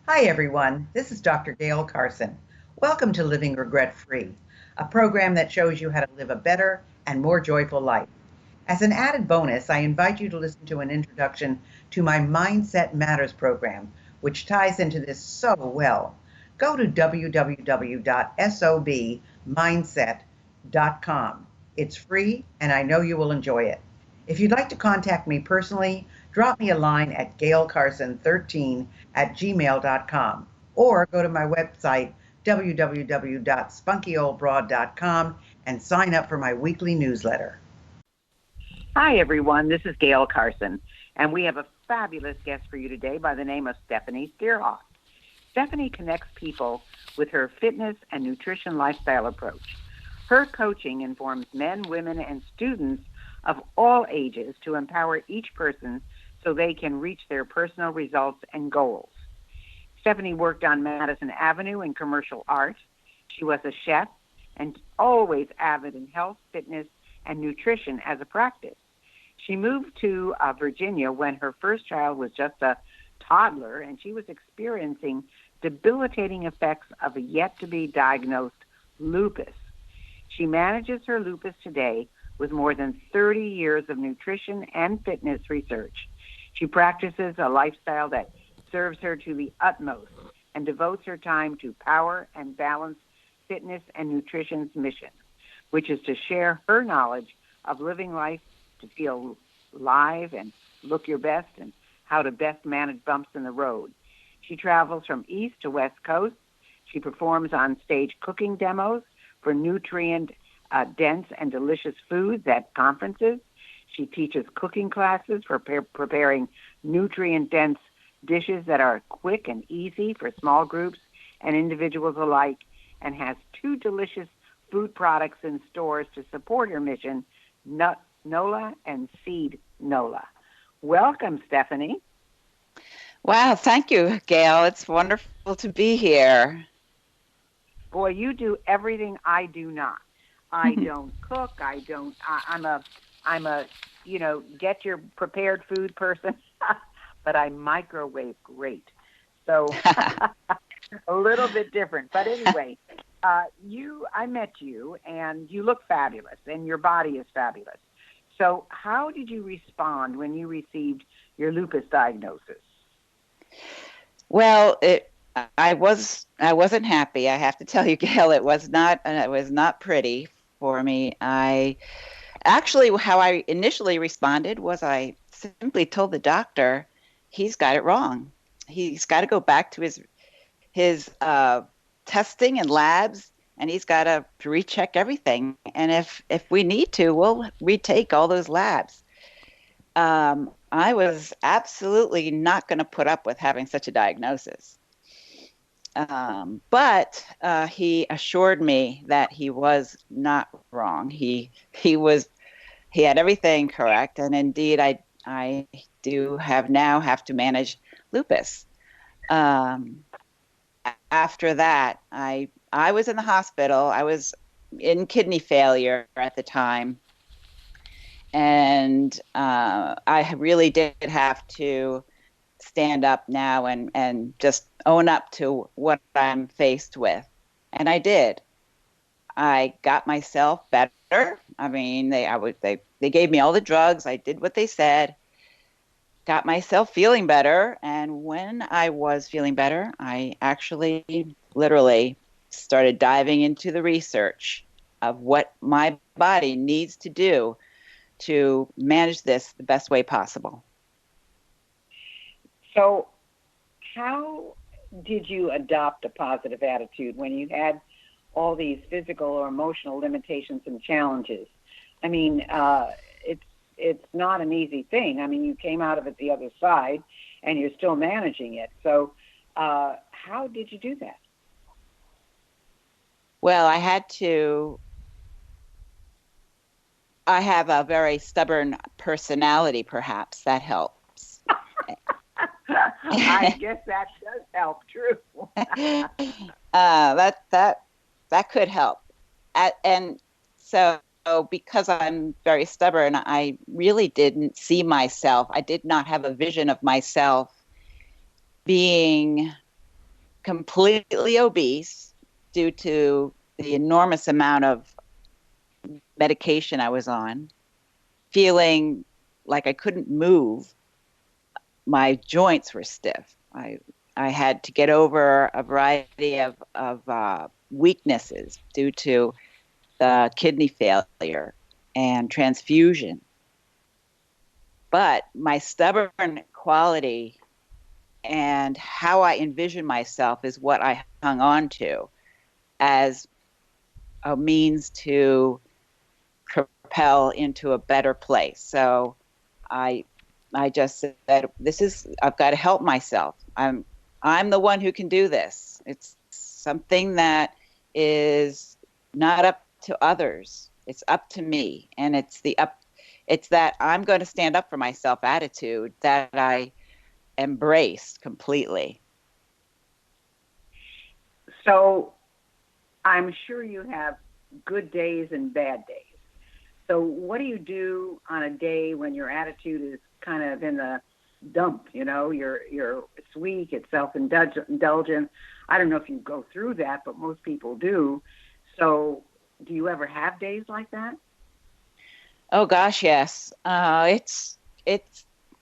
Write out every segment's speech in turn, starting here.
Hi, everyone. This is Dr. Gayle Carson. Welcome to Living Regret Free, a program that shows you how to live a better and more joyful life. As an added bonus, I invite you to listen to an introduction to my Mindset Matters program, which ties into this so well. Go to www.sobmindset.com. It's free, and I know you will enjoy it. If you'd like to contact me personally, drop me a line at gaylecarson13@gmail.com or go to my website, www.spunkyoldbroad.com, and sign up for my weekly newsletter. Hi, everyone. This is Gayle Carson, and we have a fabulous guest for you today by the name of Stephanie Stierhoff. Stephanie connects people with her fitness and nutrition lifestyle approach. Her coaching informs men, women, and students of all ages to empower each person so they can reach their personal results and goals. Stephanie worked on Madison Avenue in commercial art. She was a chef and always avid in health, fitness, and nutrition as a practice. She moved to Virginia when her first child was just a toddler, and she was experiencing debilitating effects of a yet-to-be diagnosed lupus. She manages her lupus today with more than 30 years of nutrition and fitness research. She practices a lifestyle that serves her to the utmost and devotes her time to power and balance fitness and nutrition's mission, which is to share her knowledge of living life to feel live and look your best and how to best manage bumps in the road. She travels from East to West Coast. She performs on stage cooking demos for nutrient dense and delicious foods at conferences. She teaches cooking classes for preparing nutrient-dense dishes that are quick and easy for small groups and individuals alike, and has 2 delicious food products in stores to support her mission, Nut Nola and Seed Nola. Welcome, Stephanie. Wow, thank you, Gayle. It's wonderful to be here. Boy, you do everything I do not. I don't cook. I'm a get your prepared food person, but I microwave great. So a little bit different. But anyway, I met you, and you look fabulous, and your body is fabulous. So how did you respond when you received your lupus diagnosis? Well, I wasn't happy. I have to tell you, Gayle, it was not pretty for me. How I initially responded was I simply told the doctor he's got it wrong. He's got to go back to his testing and labs, and he's got to recheck everything. And if we need to, we'll retake all those labs. I was absolutely not going to put up with having such a diagnosis. But he assured me that he was not wrong. He had everything correct, and indeed, I do have to manage lupus. After that, I was in the hospital. I was in kidney failure at the time, and I really did have to stand up now and just own up to what I'm faced with. And I did. I got myself better. I mean, they gave me all the drugs. I did what they said, got myself feeling better. And when I was feeling better, I actually literally started diving into the research of what my body needs to do to manage this the best way possible. So how did you adopt a positive attitude when you had all these physical or emotional limitations and challenges? I mean, it's not an easy thing. I mean, you came out of it the other side, and you're still managing it. So how did you do that? Well, I have a very stubborn personality, perhaps. That helps. I guess that does help, true. That could help. And so because I'm very stubborn, I really didn't see myself. I did not have a vision of myself being completely obese due to the enormous amount of medication I was on, feeling like I couldn't move. My joints were stiff. I had to get over a variety of weaknesses due to the kidney failure and transfusion. But my stubborn quality and how I envision myself is what I hung on to as a means to propel into a better place. So I just said, I've got to help myself. I'm the one who can do this. It's something that is not up to others. It's up to me. And it's that I'm going to stand up for myself attitude that I embraced completely. So I'm sure you have good days and bad days. So what do you do on a day when your attitude is kind of in the dump? It's weak, it's self-indulgent. I don't know if you go through that, but most people do. So do you ever have days like that? Oh gosh, yes. It's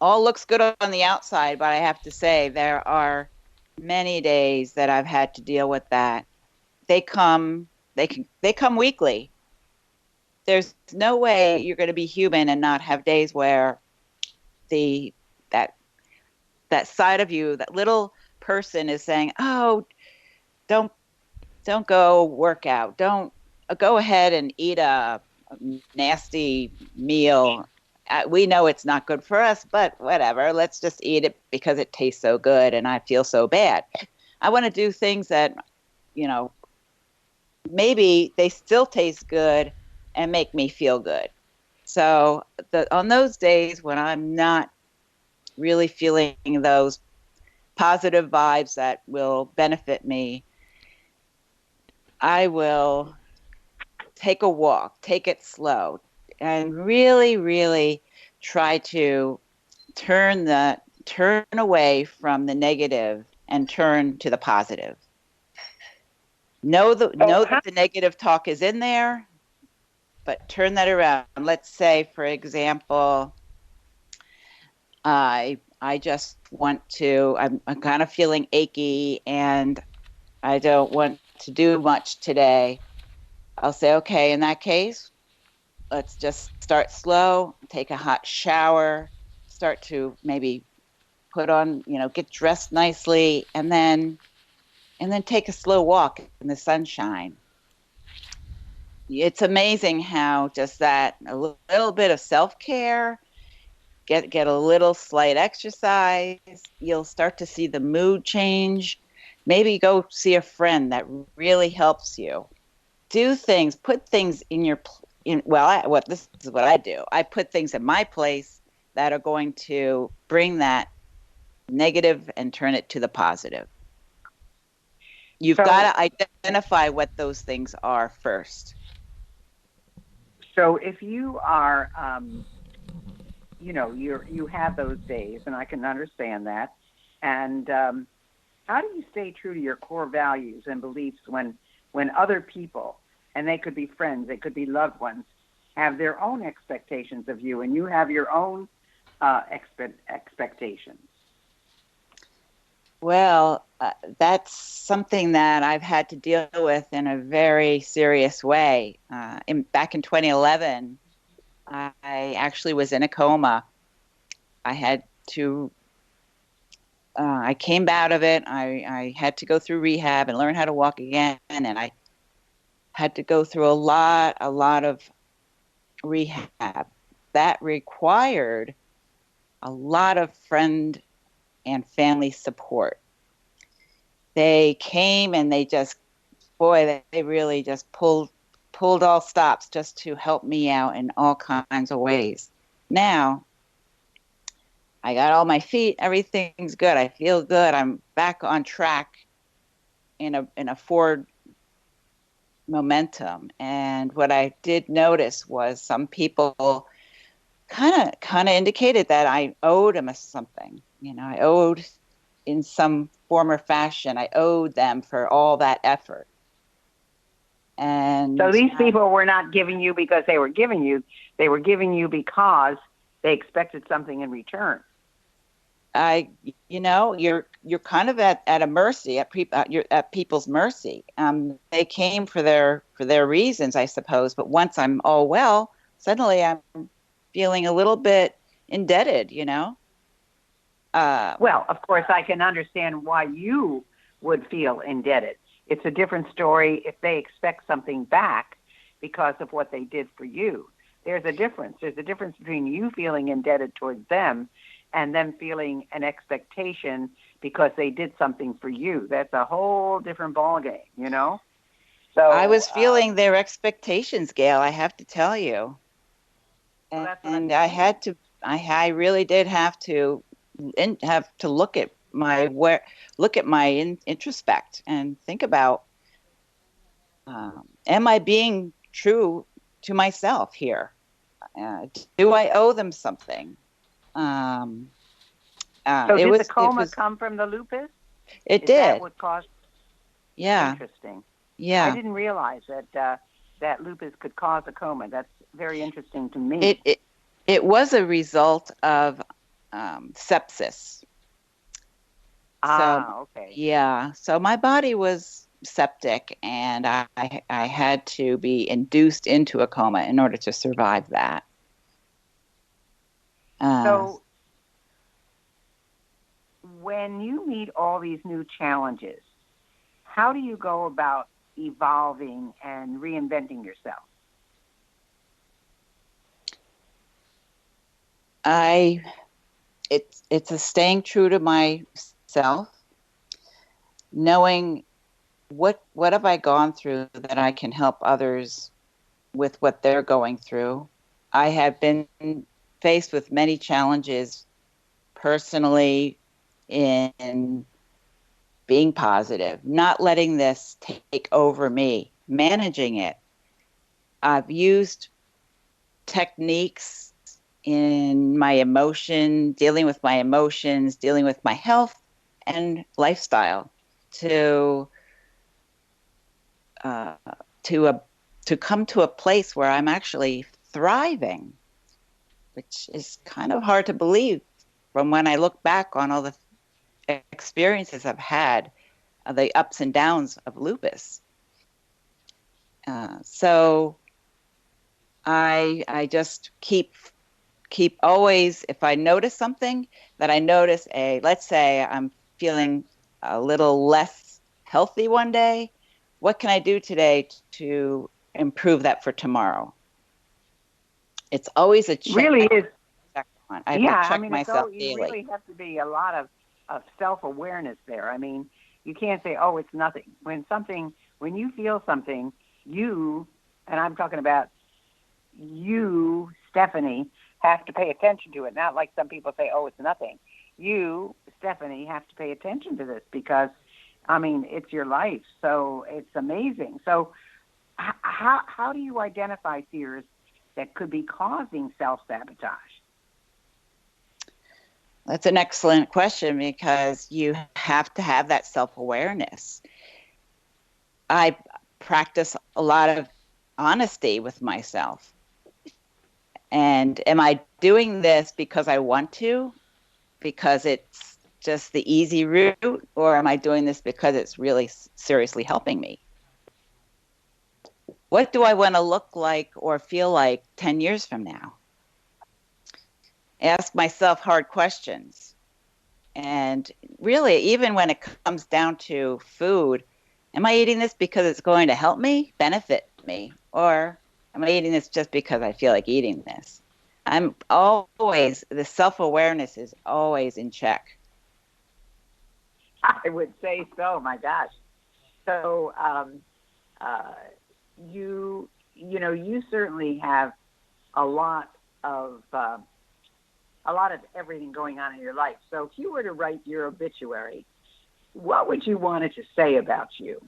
all looks good on the outside, but I have to say there are many days that I've had to deal with that. They come weekly. There's no way you're going to be human and not have days where that side of you, that little person is saying, "Oh, don't go work out. Don't go ahead and eat a nasty meal. We know it's not good for us, but whatever. Let's just eat it because it tastes so good and I feel so bad." I want to do things that, maybe they still taste good and make me feel good. So on those days when I'm not really feeling those positive vibes that will benefit me, I will take a walk, take it slow, and really, really try to turn away from the negative and turn to the positive. Know that the negative talk is in there, but turn that around. Let's say, for example, I just want to, I'm kind of feeling achy and I don't want to do much today. I'll say, okay, in that case, let's just start slow, take a hot shower, start to maybe put on, get dressed nicely, and then take a slow walk in the sunshine. It's amazing how just that a little bit of self-care, get a little slight exercise, you'll start to see the mood change. Maybe go see a friend that really helps you. Do things, put things in this is what I do. I put things in my place that are going to bring that negative and turn it to the positive. You've got to identify what those things are first. So if you are, you have those days, and I can understand that. And how do you stay true to your core values and beliefs when other people, and they could be friends, they could be loved ones, have their own expectations of you, and you have your own expectations? Well, that's something that I've had to deal with in a very serious way. Back in 2011, I actually was in a coma. I came out of it. I had to go through rehab and learn how to walk again, and I had to go through a lot of rehab. That required a lot of friend and family support. They came and they really just pulled all stops just to help me out in all kinds of ways. Now, I got all my feet, everything's good. I feel good. I'm back on track in a forward momentum. And what I did notice was some people kind of indicated that I owed them something. I owed in some form or fashion. I owed them for all that effort. And so these people were not giving you because they were giving you; they were giving you because they expected something in return. You're kind of at a mercy, you're at people's mercy. They came for their reasons, I suppose. But once I'm all well, suddenly I'm feeling a little bit indebted. Well, of course, I can understand why you would feel indebted. It's a different story if they expect something back because of what they did for you. There's a difference. There's a difference between you feeling indebted towards them and them feeling an expectation because they did something for you. That's a whole different ballgame. So I was feeling their expectations, Gayle, I have to tell you. And I really did have to look at my introspect and think about, am I being true to myself here? Do I owe them something? So did the coma come from the lupus? It did. That would cause. Yeah. Interesting. Yeah. I didn't realize that lupus could cause a coma. That's very interesting to me. It was a result of sepsis. Okay. Yeah. So my body was septic, and I had to be induced into a coma in order to survive that. So when you meet all these new challenges, how do you go about evolving and reinventing yourself? It's a staying true to myself, knowing what have I gone through that I can help others with what they're going through. I have been faced with many challenges personally in being positive, not letting this take over me, managing it. I've used techniques in my dealing with my emotions, dealing with my health and lifestyle to come to a place where I'm actually thriving, which is kind of hard to believe from when I look back on all the experiences I've had, the ups and downs of lupus. So I just keep always, if I notice something that I notice, let's say I'm feeling a little less healthy one day, what can I do today to improve that for tomorrow? It's always a check. Really is. I have to check myself daily. You really have to be a lot of self-awareness there. I mean, you can't say, oh, it's nothing. When you feel something, and I'm talking about you, Stephanie, have to pay attention to it. Not like some people say, oh, it's nothing. You, Stephanie, have to pay attention to this because, I mean, it's your life. So it's amazing. So how do you identify fears that could be causing self-sabotage? That's an excellent question because you have to have that self-awareness. I practice a lot of honesty with myself. And am I doing this because I want to, because it's just the easy route, or am I doing this because it's really seriously helping me? What do I want to look like or feel like 10 years from now? Ask myself hard questions. And really, even when it comes down to food, am I eating this because it's going to help me, benefit me? Or am I eating this just because I feel like eating this? The self-awareness is always in check. I would say so, my gosh. So you certainly have a lot of everything going on in your life. So if you were to write your obituary, what would you want it to say about you?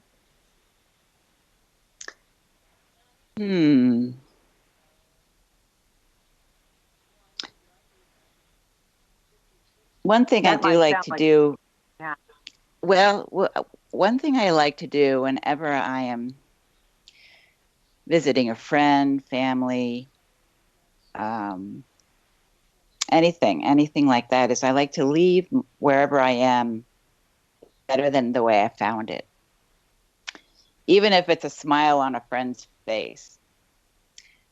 One thing I do like to do. Yeah. Well, one thing I like to do whenever I am visiting a friend, family, um, anything like that, is I like to leave wherever I am better than the way I found it. Even if it's a smile on a friend's face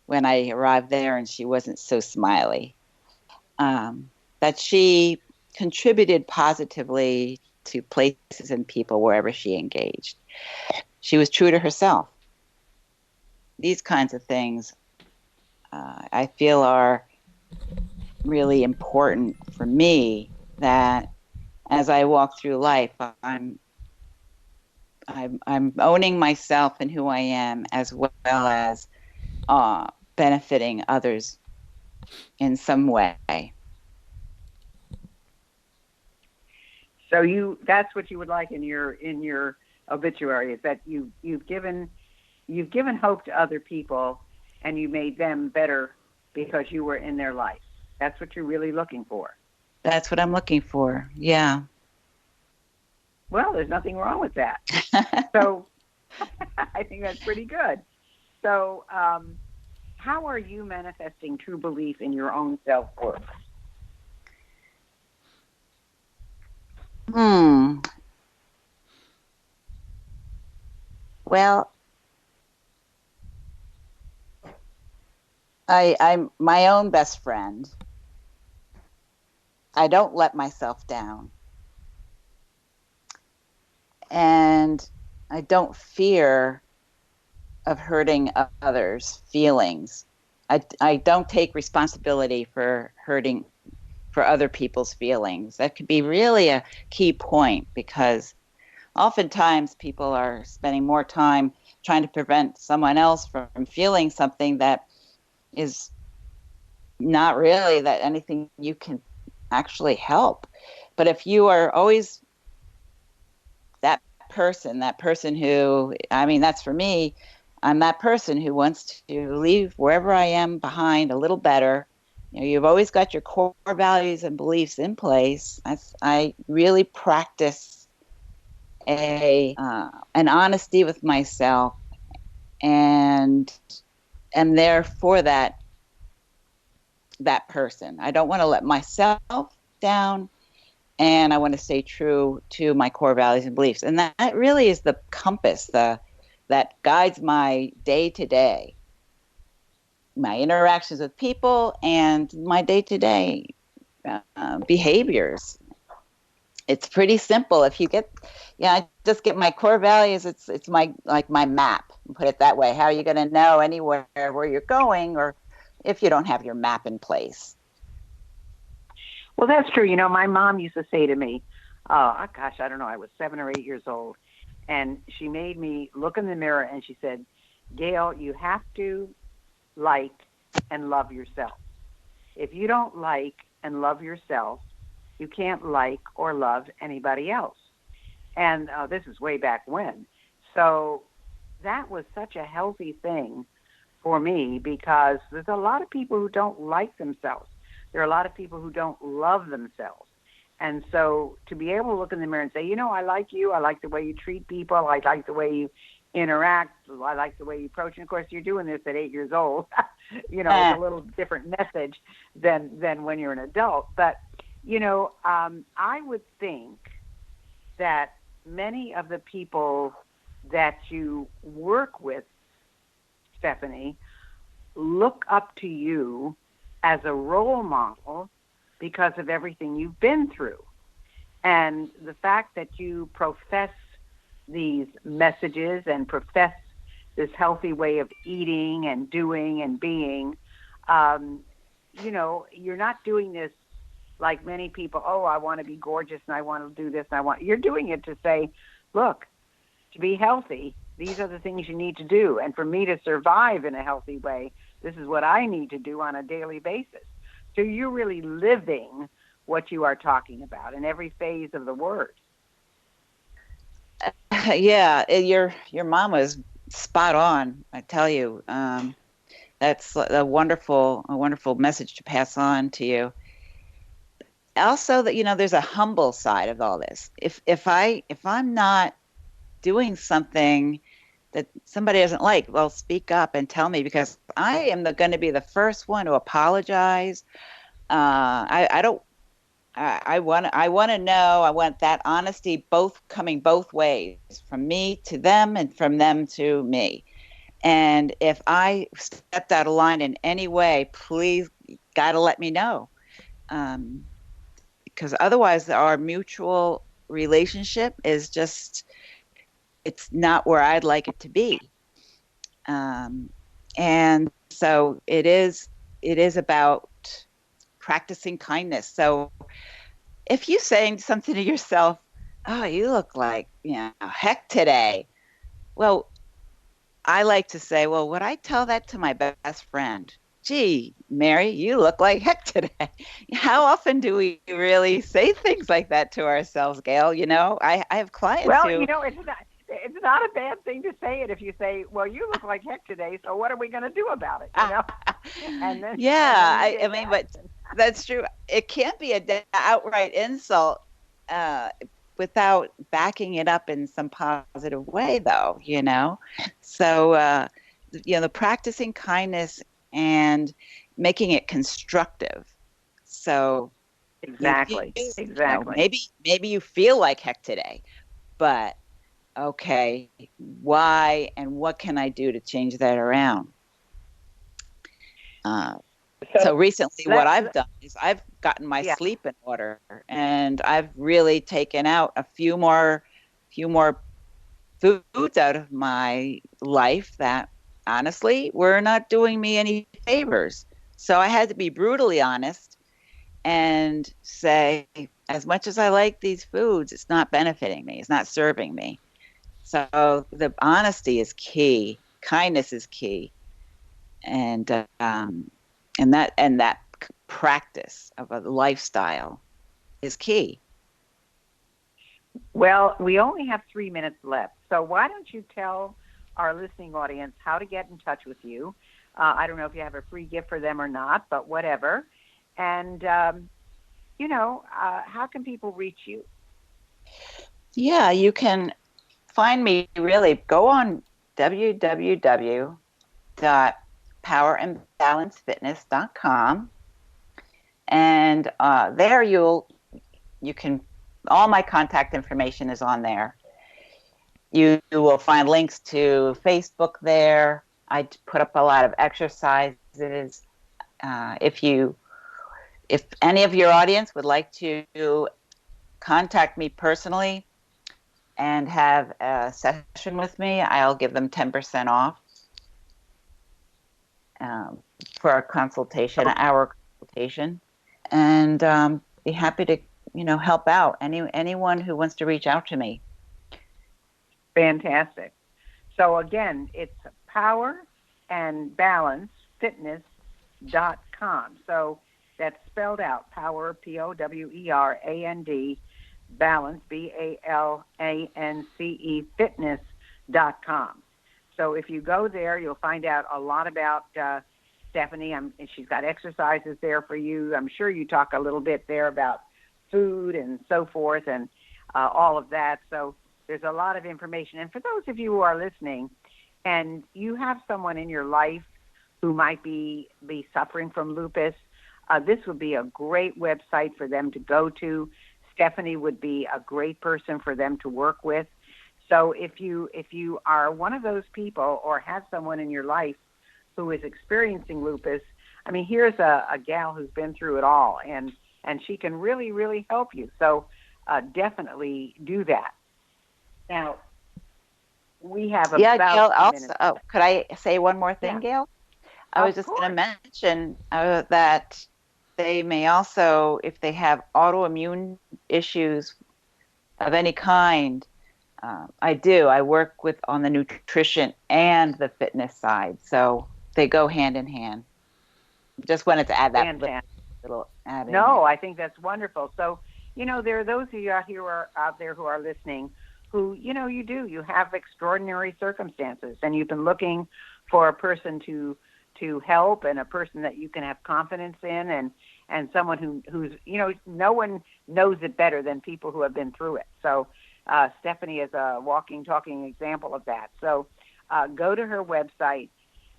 when I arrived there and she wasn't so smiley, that she contributed positively to places and people wherever she engaged. She was true to herself. These kinds of things I feel are really important for me, that as I walk through life, I'm owning myself and who I am, as well as benefiting others in some way. So that's what you would like in your obituary, is that you've given hope to other people, and you made them better because you were in their life. That's what you're really looking for. That's what I'm looking for. Yeah. Well, there's nothing wrong with that. So I think that's pretty good. So how are you manifesting true belief in your own self-worth? Well, I'm my own best friend. I don't let myself down. And I don't fear of hurting others' feelings. I don't take responsibility for other people's feelings. That could be really a key point, because oftentimes people are spending more time trying to prevent someone else from feeling something that is not really that anything you can actually help. But if you are always that person who, I mean, that's for me, I'm that person who wants to leave wherever I am behind a little better. You know, you've always got your core values and beliefs in place. I really practice an honesty with myself, and am there for that person. I don't want to let myself down, and I want to stay true to my core values and beliefs. And that really is the compass that guides my day-to-day, my interactions with people, and my day-to-day behaviors. It's pretty simple. If you get, I just get my core values. It's my map. Put it that way. How are you going to know anywhere where you're going, or if you don't have your map in place? Well, that's true. You know, my mom used to say to me, oh, gosh, I don't know, I was 7 or 8 years old, and she made me look in the mirror, and she said, Gayle, you have to like and love yourself. If you don't like and love yourself, you can't like or love anybody else. And this is way back when. So that was such a healthy thing for me, because there's a lot of people who don't like themselves. There are a lot of people who don't love themselves. And so to be able to look in the mirror and say, you know, I like you. I like the way you treat people. I like the way you interact. I like the way you approach. And of course, you're doing this at 8 years old. You know, it's a little different message than when you're an adult. But, you know, I would think that many of the people that you work with, Stephanie, look up to you as a role model because of everything you've been through. And the fact that you profess these messages and profess this healthy way of eating and doing and being, you know, you're not doing this like many people, oh, I want to be gorgeous and I want to do this and you're doing it to say, look, to be healthy, these are the things you need to do. And for me to survive in a healthy way, this is what I need to do on a daily basis. So you're really living what you are talking about in every phase of the word. Yeah, your mom was spot on. I tell you, that's a wonderful message to pass on to you. also that, there's a humble side of all this. If I'm not doing something that somebody doesn't like, well, speak up and tell me, because I am going to be the first one to apologize. I don't. I want to know. I want that honesty, both coming both ways, from me to them and from them to me. And if I stepped out of line in any way, please, gotta let me know, because otherwise our mutual relationship is just, it's not where I'd like it to be. And so it is about practicing kindness. So if you're saying something to yourself, oh, you look like, heck today. Well, I like to say, well, would I tell that to my best friend? Gee, Mary, you look like heck today. How often do we really say things like that to ourselves, Gayle? I have clients Well, who... it's not a bad thing to say it if you say, well, you look like heck today, so what are we going to do about it? And then, I mean, but that's true. It can't be an outright insult without backing it up in some positive way, though, So, the practicing kindness and making it constructive. So exactly. Maybe you feel like heck today, but okay, why and what can I do to change that around? So recently what I've done is I've gotten my sleep in order, and I've really taken out a few more foods out of my life that honestly were not doing me any favors. So I had to be brutally honest and say, as much as I like these foods, it's not benefiting me. It's not serving me. So the honesty is key. Kindness is key. And that practice of a lifestyle is key. Well, we only have 3 minutes left. So why don't you tell our listening audience how to get in touch with you? I don't know if you have a free gift for them or not, but whatever. And, how can people reach you? Yeah, you can find me, really. Go on www.powerandbalancefitness.com. And there you can, all my contact information is on there. You will find links to Facebook there. I put up a lot of exercises. If any of your audience would like to contact me personally and have a session with me, I'll give them 10% off for a consultation, an hour consultation, and be happy to help out anyone who wants to reach out to me. Fantastic. So again, it's powerandbalancefitness.com. So that's spelled out, power, POWERAND, balance, BALANCE, fitness.com. So if you go there, you'll find out a lot about Stephanie. She's got exercises there for you. I'm sure you talk a little bit there about food and so forth and all of that. So there's a lot of information. And for those of you who are listening and you have someone in your life who might be suffering from lupus, this would be a great website for them to go to. Stephanie would be a great person for them to work with. So if you are one of those people or have someone in your life who is experiencing lupus, I mean, here's a gal who's been through it all, and she can really, really help you. So definitely do that. Now, we have about Gayle, minutes. also, could I say one more thing, Gayle? I was just going to mention that they may also, if they have autoimmune issues of any kind, I work on the nutrition and the fitness side, so they go hand in hand. Just wanted to add that little add in. No, I think that's wonderful. So, there are those of you out there who are listening who, you have extraordinary circumstances, and you've been looking for a person to help and a person that you can have confidence in and someone who's, no one knows it better than people who have been through it. So Stephanie is a walking, talking example of that. So go to her website,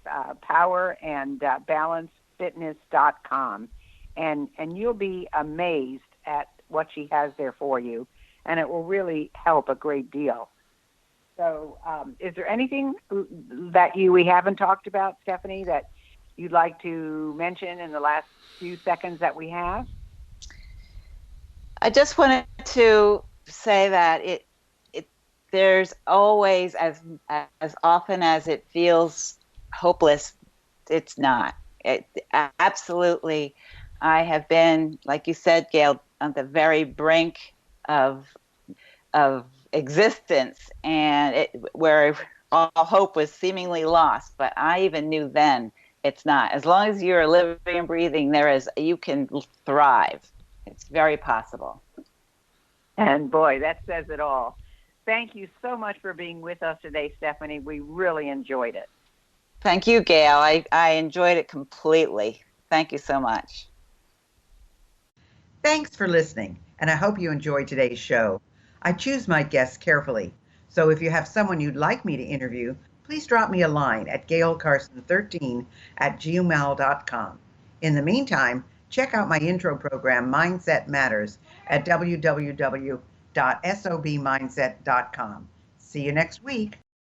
powerandbalancefitness.com, and you'll be amazed at what she has there for you, and it will really help a great deal. So is there anything that we haven't talked about, Stephanie, that you'd like to mention in the last few seconds that we have? I just wanted to say that there's always, as often as it feels hopeless, it's not. Absolutely. I have been, like you said, Gayle, on the very brink of existence, and where all hope was seemingly lost. But I even knew then it's not. As long as you're living and breathing, you can thrive. It's very possible. And boy, that says it all. Thank you so much for being with us today, Stephanie. We really enjoyed it. Thank you, Gayle. I enjoyed it completely. Thank you so much. Thanks for listening, and I hope you enjoyed today's show. I choose my guests carefully, so if you have someone you'd like me to interview, please drop me a line at gaylecarson13@gmail.com. In the meantime, check out my intro program, Mindset Matters, at www.sobmindset.com. See you next week.